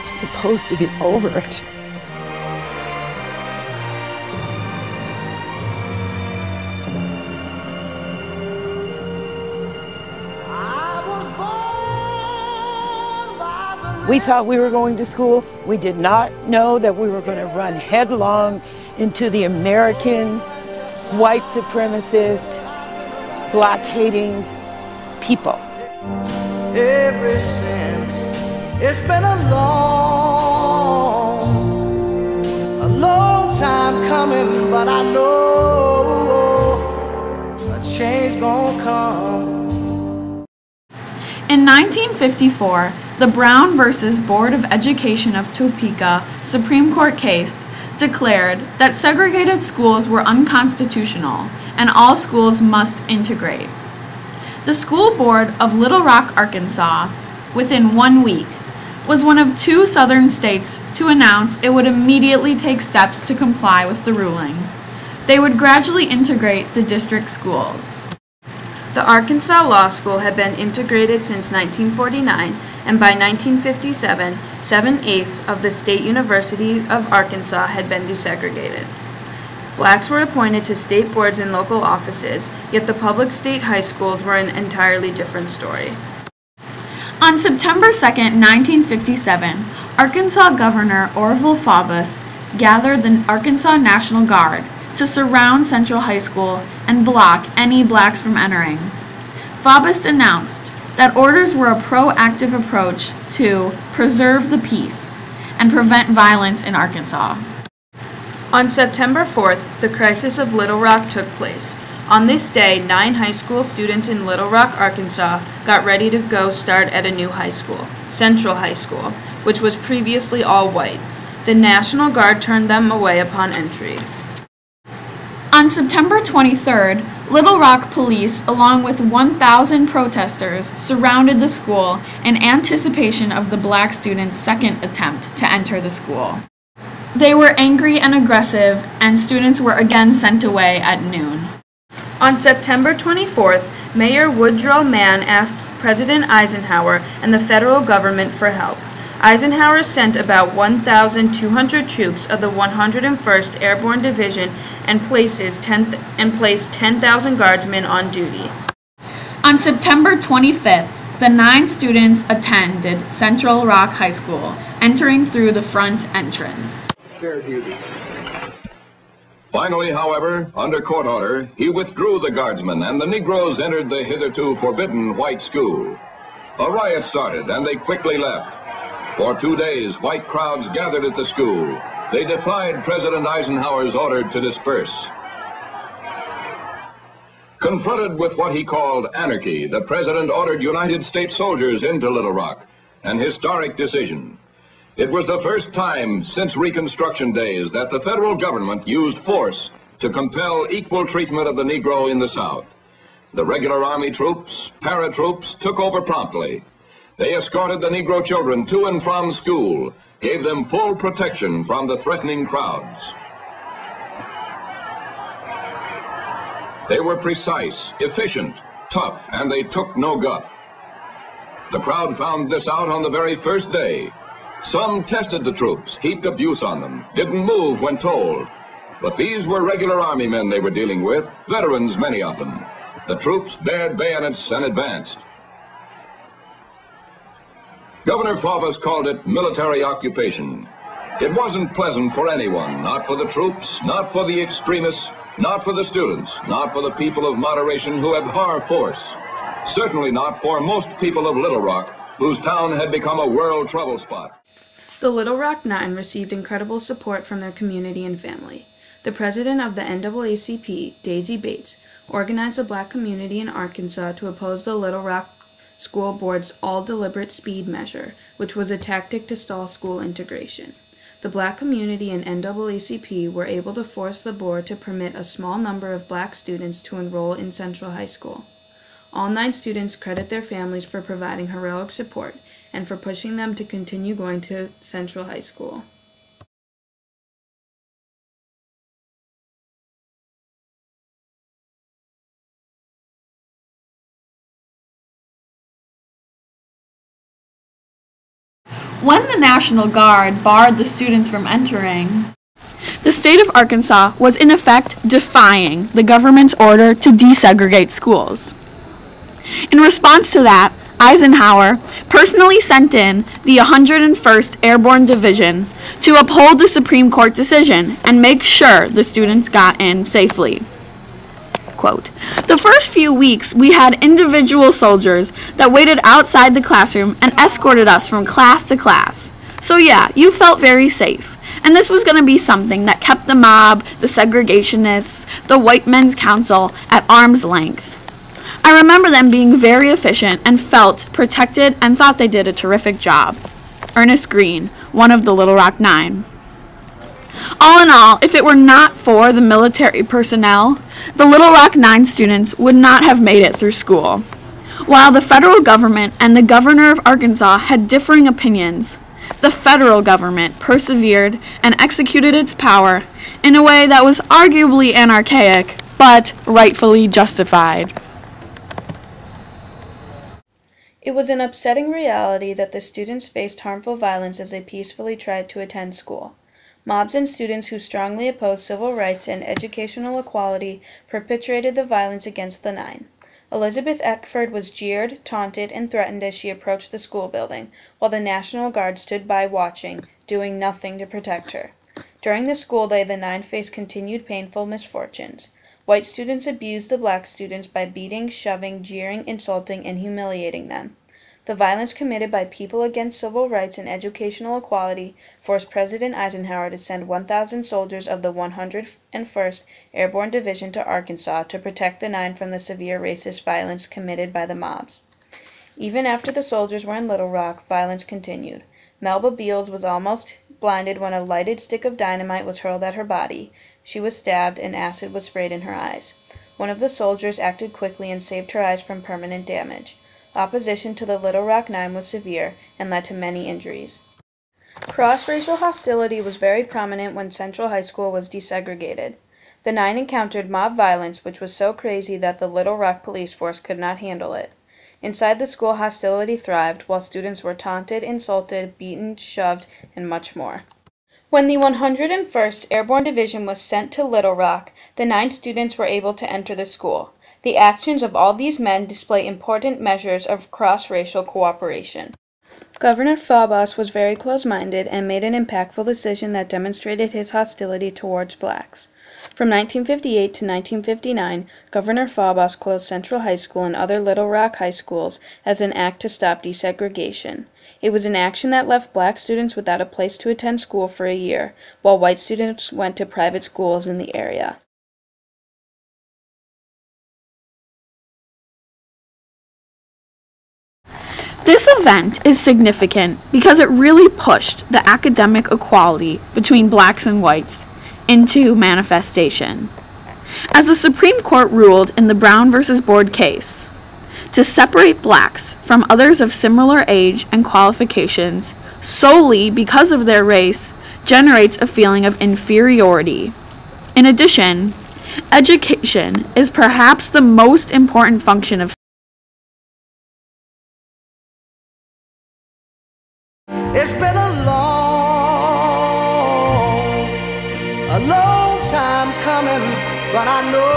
supposed to be over it. We thought we were going to school. We did not know that we were going to run headlong into the American white supremacist, black-hating people. Ever since, it's been a long time coming, but I know a change gonna come. In 1954, the Brown versus Board of Education of Topeka Supreme Court case declared that segregated schools were unconstitutional and all schools must integrate. The school board of Little Rock, Arkansas, within 1 week, was one of 2 southern states to announce it would immediately take steps to comply with the ruling. They would gradually integrate the district schools. The Arkansas Law School had been integrated since 1949, and by 1957, 7/8 of the State University of Arkansas had been desegregated. Blacks were appointed to state boards and local offices, yet the public state high schools were an entirely different story. On September 2, 1957, Arkansas Governor Orville Faubus gathered the Arkansas National Guard to surround Central High School and block any blacks from entering. Faubus announced that orders were a proactive approach to preserve the peace and prevent violence in Arkansas. On September 4th, the crisis of Little Rock took place. On this day, 9 high school students in Little Rock, Arkansas, got ready to go start at a new high school, Central High School, which was previously all white. The National Guard turned them away upon entry. On September 23rd, Little Rock police, along with 1,000 protesters, surrounded the school in anticipation of the black students' second attempt to enter the school. They were angry and aggressive, and students were again sent away at noon. On September 24th, Mayor Woodrow Mann asks President Eisenhower and the federal government for help. Eisenhower sent about 1,200 troops of the 101st Airborne Division and placed 10,000 guardsmen on duty. On September 25th, the 9 students attended Central Rock High School, entering through the front entrance. Fair duty. Finally, however, under court order, he withdrew the guardsmen and the Negroes entered the hitherto forbidden white school. A riot started and they quickly left. For 2 days, white crowds gathered at the school. They defied President Eisenhower's order to disperse. Confronted with what he called anarchy, the president ordered United States soldiers into Little Rock, an historic decision. It was the first time since Reconstruction days that the federal government used force to compel equal treatment of the Negro in the South. The regular Army troops, paratroops, took over promptly. They escorted the Negro children to and from school, gave them full protection from the threatening crowds. They were precise, efficient, tough, and they took no guff. The crowd found this out on the very first day. Some tested the troops, heaped abuse on them, didn't move when told. But these were regular Army men they were dealing with, veterans, many of them. The troops bared bayonets and advanced. Governor Faubus called it military occupation. It wasn't pleasant for anyone, not for the troops, not for the extremists, not for the students, not for the people of moderation who abhor force. Certainly not for most people of Little Rock, whose town had become a world trouble spot. The Little Rock Nine received incredible support from their community and family. The president of the NAACP, Daisy Bates, organized the black community in Arkansas to oppose the Little Rock School Board's all-deliberate speed measure, which was a tactic to stall school integration. The black community and NAACP were able to force the board to permit a small number of black students to enroll in Central High School. All 9 students credit their families for providing heroic support and for pushing them to continue going to Central High School. When the National Guard barred the students from entering, the state of Arkansas was in effect defying the government's order to desegregate schools. In response to that, Eisenhower personally sent in the 101st Airborne Division to uphold the Supreme Court decision and make sure the students got in safely. Quote, "The first few weeks we had individual soldiers that waited outside the classroom and escorted us from class to class. So yeah, you felt very safe. And this was going to be something that kept the mob, the segregationists, the White Men's Council at arm's length. I remember them being very efficient and felt protected and thought they did a terrific job." Ernest Green, one of the Little Rock Nine. All in all, if it were not for the military personnel, the Little Rock Nine students would not have made it through school. While the federal government and the governor of Arkansas had differing opinions, the federal government persevered and executed its power in a way that was arguably anarchic, but rightfully justified. It was an upsetting reality that the students faced harmful violence as they peacefully tried to attend school. Mobs and students who strongly opposed civil rights and educational equality perpetrated the violence against the Nine. Elizabeth Eckford was jeered, taunted, and threatened as she approached the school building, while the National Guard stood by watching, doing nothing to protect her. During the school day, the Nine faced continued painful misfortunes. White students abused the black students by beating, shoving, jeering, insulting, and humiliating them. The violence committed by people against civil rights and educational equality forced President Eisenhower to send 1,000 soldiers of the 101st Airborne Division to Arkansas to protect the Nine from the severe racist violence committed by the mobs. Even after the soldiers were in Little Rock, violence continued. Melba Beals was almost blinded when a lighted stick of dynamite was hurled at her body. She was stabbed and acid was sprayed in her eyes. One of the soldiers acted quickly and saved her eyes from permanent damage. Opposition to the Little Rock Nine was severe and led to many injuries. Cross-racial hostility was very prominent when Central High School was desegregated. The Nine encountered mob violence, which was so crazy that the Little Rock police force could not handle it. Inside the school, hostility thrived, while students were taunted, insulted, beaten, shoved, and much more. When the 101st Airborne Division was sent to Little Rock, the 9 students were able to enter the school. The actions of all these men display important measures of cross-racial cooperation. Governor Fabas was very close-minded and made an impactful decision that demonstrated his hostility towards blacks. From 1958 to 1959, Governor Fabas closed Central High School and other Little Rock high schools as an act to stop desegregation. It was an action that left black students without a place to attend school for a year, while white students went to private schools in the area. This event is significant because it really pushed the academic equality between blacks and whites into manifestation. As the Supreme Court ruled in the Brown v. Board case, to separate blacks from others of similar age and qualifications solely because of their race generates a feeling of inferiority. In addition, education is perhaps the most important function of It's been a long time coming, but I know